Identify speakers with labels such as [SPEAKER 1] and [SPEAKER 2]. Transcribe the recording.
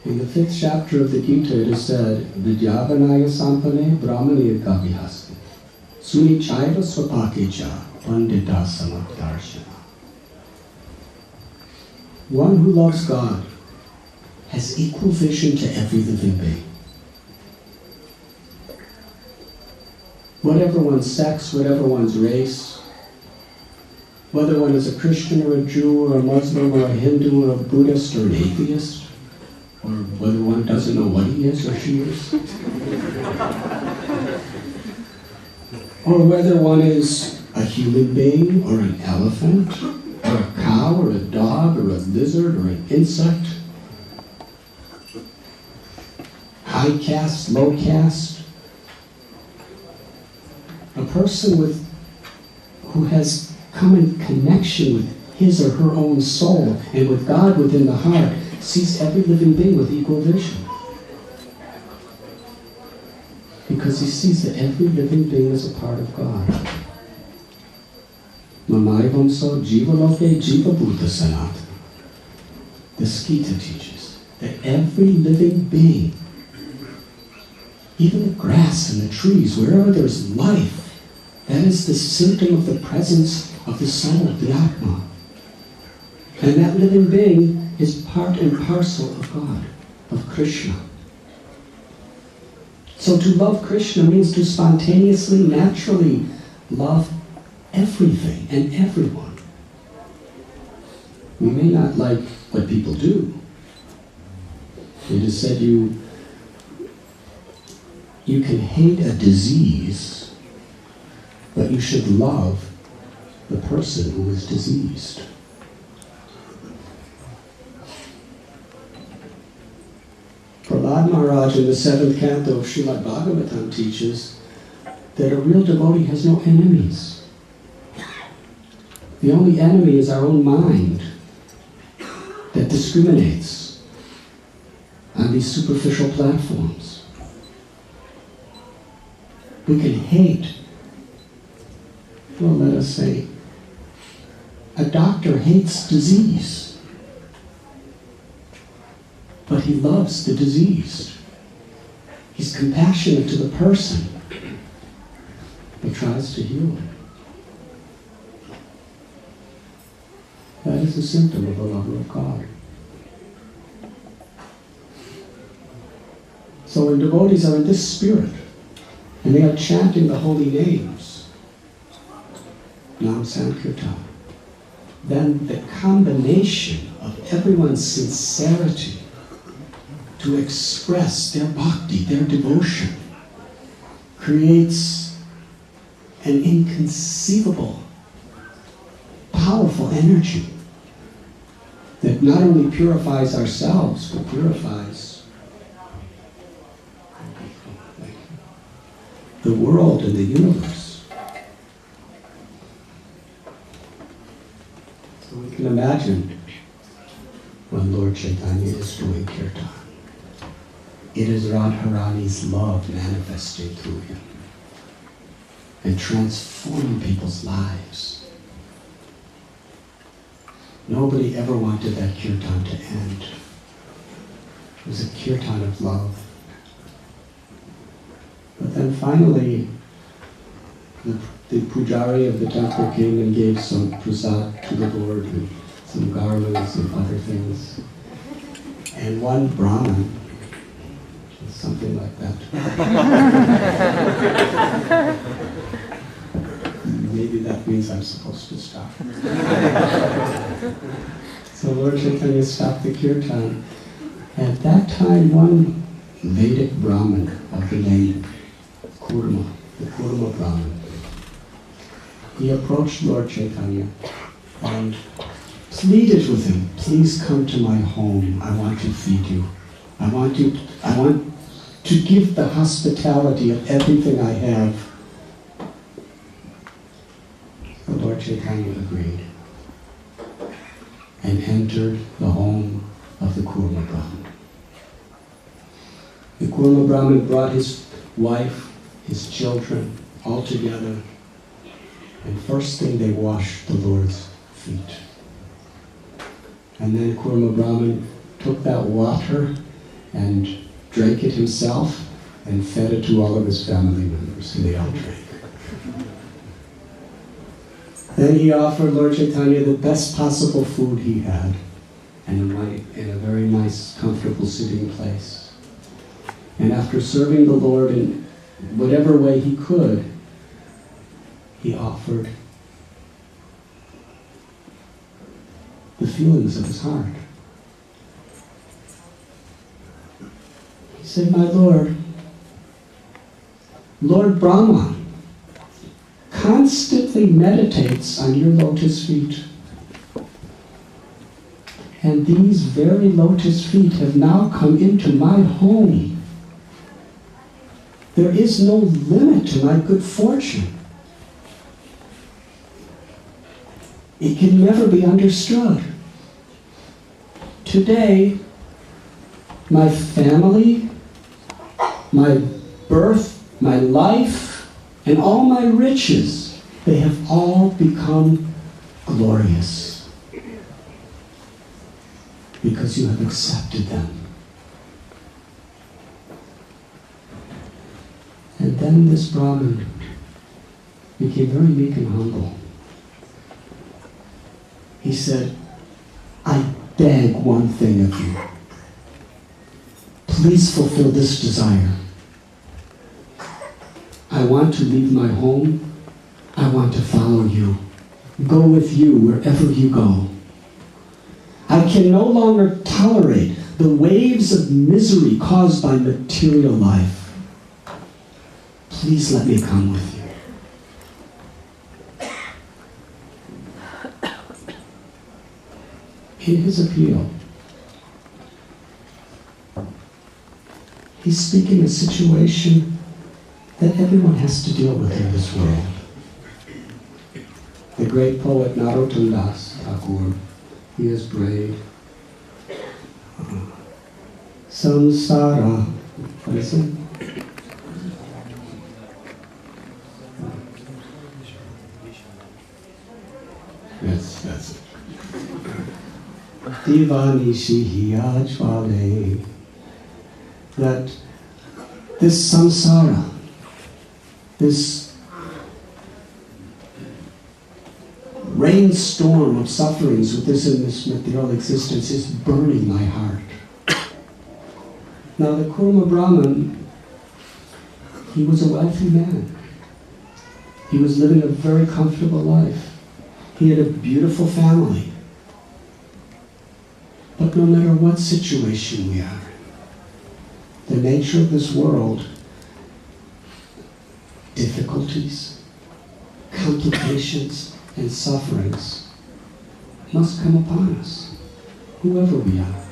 [SPEAKER 1] In the 5th chapter of the Gita, it is said, Vidyavanaya sampane brahmane kavihaste, sunichaiva swapakecha pandita samadharshana. One who loves God has equal vision to every living being. Whatever one's sex, whatever one's race, whether one is a Christian or a Jew or a Muslim or a Hindu or a Buddhist or an atheist, or whether one doesn't know what he is or she is, or whether one is a human being or an elephant or a cow or a dog or a lizard or an insect, high caste, low caste, a person who has come in connection with his or her own soul and with God within the heart sees every living being with equal vision. Because he sees that every living being is a part of God. Mamaivamso jiva loke jiva bhuta sanatana. The Gita teaches that every living being, even the grass and the trees, wherever there's life, that is the symptom of the presence of the soul, the Atma. And that living being is part and parcel of God, of Krishna. So to love Krishna means to spontaneously, naturally love everything and everyone. We may not like what people do. It is said you can hate a disease, but you should love the person who is diseased. Prahlad Maharaj in the 7th canto of Srimad Bhagavatam teaches that a real devotee has no enemies. The only enemy is our own mind that discriminates on these superficial platforms. We can hate, well, let us say, a doctor hates disease, but he loves the diseased. He's compassionate to the person, but tries to heal him. That is a symptom of a lover of God. So when devotees are in this spirit, and they are chanting the holy names, Nam Sankirtan, then the combination of everyone's sincerity to express their bhakti, their devotion, creates an inconceivable, powerful energy that not only purifies ourselves, but purifies the world and the universe. So we can imagine when Lord Chaitanya is doing kirtan. It is Radharani's love manifesting through him and transforming people's lives. Nobody ever wanted that kirtan to end. It was a kirtan of love. But then finally, the pujari of the temple came and gave some prasad to the Lord, and some garlands and other things. And one Brahmin, something like that. Maybe that means I'm supposed to stop. So Lord Chaitanya stopped the kirtan. At that time, one Vedic Brahmin of the name Kurma, the Kurma Brahmin, he approached Lord Chaitanya and pleaded with him, please come to my home, I want to feed you. I want to give the hospitality of everything I have. The Lord Chaitanya agreed and entered the home of the Kurma Brahmin. The Kurma Brahmin brought his wife, his children, all together, and first thing they washed the Lord's feet. And then Kurma Brahmin took that water and drank it himself and fed it to all of his family members, and they all drank. Then he offered Lord Chaitanya the best possible food he had, and in a very nice, comfortable sitting place. And after serving the Lord in whatever way he could, he offered the feelings of his heart. He said, "My Lord, Lord Brahma constantly meditates on your lotus feet. And these very lotus feet have now come into my home. There is no limit to my good fortune. It can never be understood. Today, my family, my birth, my life, and all my riches, they have all become glorious because you have accepted them." And then this Brahmin became very meek and humble. He said, "I beg one thing of you. Please fulfill this desire. I want to leave my home. I want to follow you. Go with you wherever you go. I can no longer tolerate the waves of misery caused by material life. Please let me come with you." In his appeal, he's speaking a situation that everyone has to deal with in this world. The great poet Narottam Das Thakur, he is brave. Samsara, what is it? That's it. Divani Shihiya Chwale. That this samsara, this rainstorm of sufferings with this in this material existence is burning my heart. Now the Kurma Brahmin, he was a wealthy man. He was living a very comfortable life. He had a beautiful family. But no matter what situation we are in, the nature of this world, difficulties, complications, and sufferings must come upon us, whoever we are.